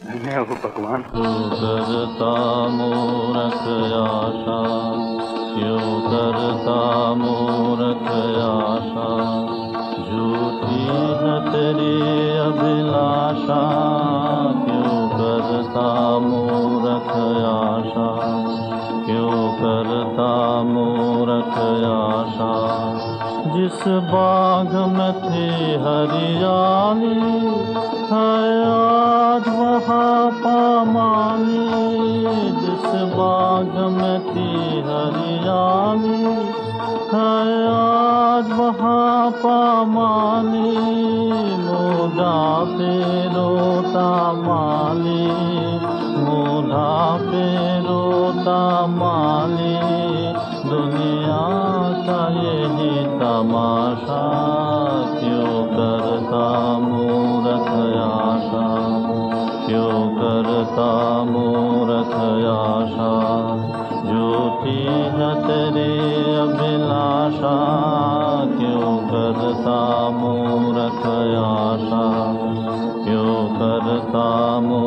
धन्य हो भगवान। करता मूरख आशा, क्यों करता मूरख आशा, झूठी है तेरी अभिलाषा, क्यों करता मूरख आशा, क्यों करता मूरख आशा। जिस बाग में थी हरियाली है आज वहाँ पामानी, जिस बाग में थी हरियाली है आज वहाँ पामानी। मूढ़ा पे रोता माली, मूढ़ा पे रोता माली, दुनिया का यही तमाशा, क्यों करता मूरख आशा, क्यों करता मूरख आशा। झूठी है तेरी अभिलाषा, क्यों करता मूरख आशा, क्यों करता मूरख